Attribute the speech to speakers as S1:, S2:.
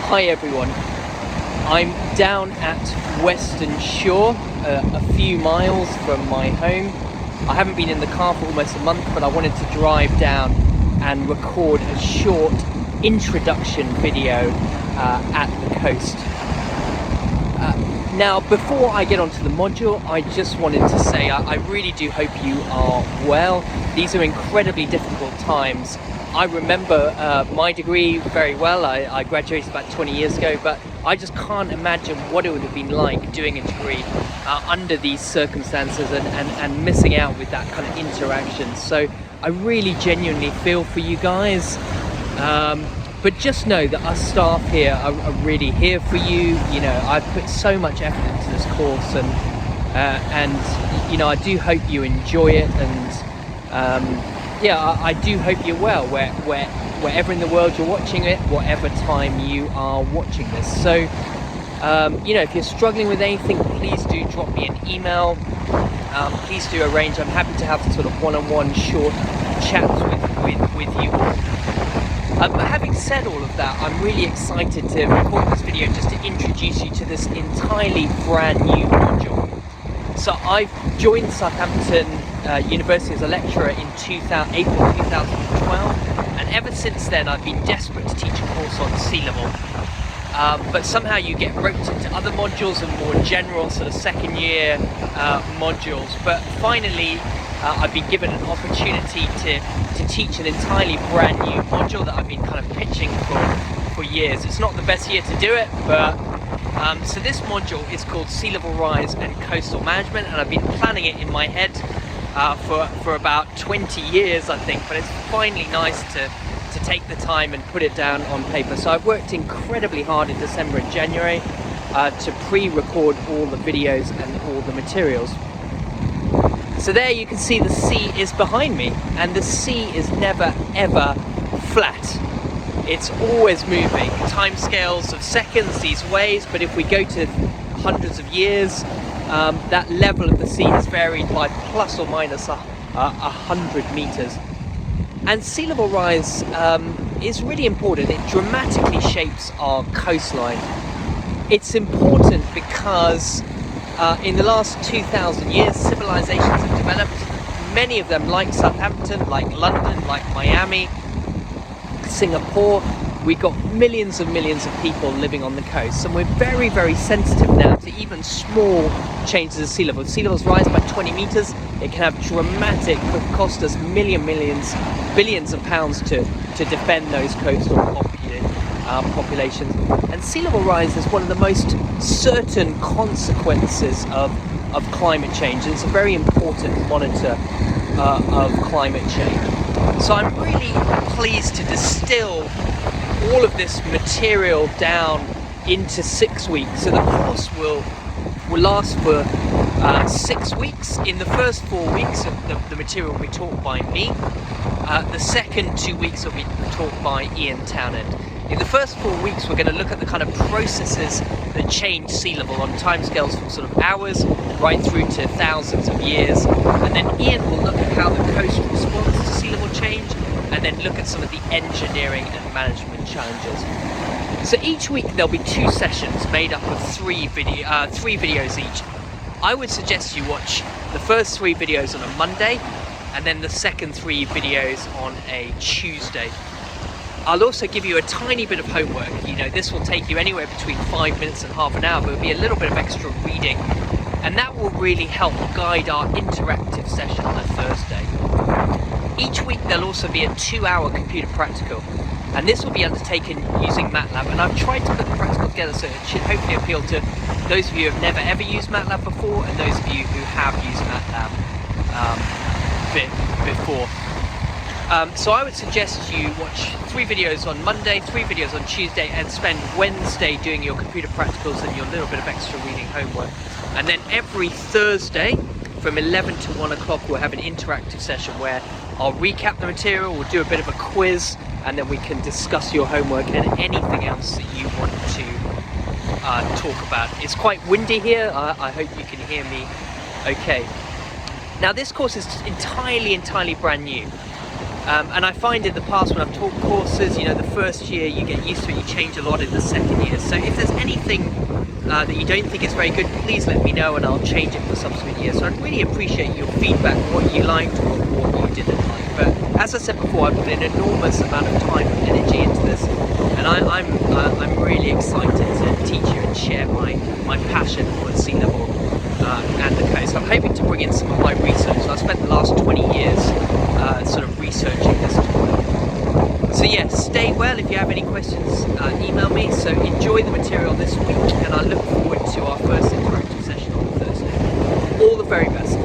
S1: Hi everyone, I'm down at Western Shore, a few miles from my home. I haven't been in the car for almost a month, but I wanted to drive down and record a short introduction video at the coast. Now, before I get onto the module, I just wanted to say I really do hope you are well. These are incredibly difficult times. I remember my degree very well. I graduated about 20 years ago, but I just can't imagine what it would have been like doing a degree under these circumstances and missing out with that kind of interaction. So I really genuinely feel for you guys. But just know that us staff here are really here for you. You know, I've put so much effort into this course, and you know, I do hope you enjoy it. And yeah, I do hope you're well, wherever in the world you're watching it, whatever time you are watching this. So, you know, if you're struggling with anything, please do drop me an email. Please do arrange. I'm happy to have sort of one-on-one short chats with you all. But having said all of that, I'm really excited to record this video just to introduce you to this entirely brand new module. So I've joined Southampton University as a lecturer in April 2012, and ever since then I've been desperate to teach a course on sea level. But somehow you get roped into other modules and more general sort of second year modules. But finally, I've been given an opportunity to teach an entirely brand new module that I've been kind of pitching for years. It's not the best year to do it, but so this module is called Sea Level Rise and Coastal Management, and I've been planning it in my head for about 20 years, I think. But it's finally nice to take the time and put it down on paper. So I've worked incredibly hard in December and January to pre-record all the videos and all the materials. So there you can see the sea is behind me, and the sea is never ever flat. It's always moving. Timescales of seconds, these waves, but if we go to hundreds of years, that level of the sea has varied by plus or minus 100 meters. And sea level rise is really important. It dramatically shapes our coastline. It's important because in the last 2,000 years, civilizations have developed. Many of them, like Southampton, like London, like Miami, Singapore. We've got millions and millions of people living on the coast, and we're very, very sensitive now to even small changes of sea level. If sea levels rise by 20 meters, it can have dramatic, could cost us billions of pounds to defend those coastal populations. And sea level rise is one of the most certain consequences of climate change. It's a very important monitor of climate change. So I'm really pleased to distill all of this material down into 6 weeks. So the course will last for 6 weeks. In the first 4 weeks, the material will be taught by me. The second 2 weeks will be taught by Ian Townend. In the first 4 weeks, we're going to look at the kind of processes that change sea level on timescales from sort of hours right through to thousands of years. And then Ian will look at how the coast responds to sea level change, and then look at some of the engineering and management challenges. So each week there'll be 2 sessions made up of 3 videos each. I would suggest you watch the first 3 videos on a Monday, and then the second 3 videos on a Tuesday. I'll also give you a tiny bit of homework. You know, this will take you anywhere between 5 minutes and half an hour, but it'll be a little bit of extra reading, and that will really help guide our interactive session on a Thursday. Each week there'll also be a 2-hour computer practical, and this will be undertaken using MATLAB, and I've tried to put the practical together so it should hopefully appeal to those of you who have never ever used MATLAB before, and those of you who have used MATLAB before. So I would suggest you watch 3 videos on Monday, 3 videos on Tuesday, and spend Wednesday doing your computer practicals and your little bit of extra reading homework. And then every Thursday from 11 to 1 o'clock we'll have an interactive session where I'll recap the material, we'll do a bit of a quiz, and then we can discuss your homework and anything else that you want to talk about. It's quite windy here. I hope you can hear me okay. Now this course is entirely brand new. And I find in the past when I've taught courses, you know, the first year you get used to it, you change a lot in the second year. So if there's anything that you don't think is very good, please let me know and I'll change it for subsequent years. So I'd really appreciate your feedback, what you liked or what you didn't like. But as I said before, I put an enormous amount of time and energy into this, and I'm really excited to teach you and share my passion for sea level and the coast. I'm hoping to bring in some of my research. So I've spent the last 20 years sort of researching this topic. So yeah, stay well. If you have any questions, email me. So enjoy the material this week, and I look forward to our first interactive session on Thursday. All the very best.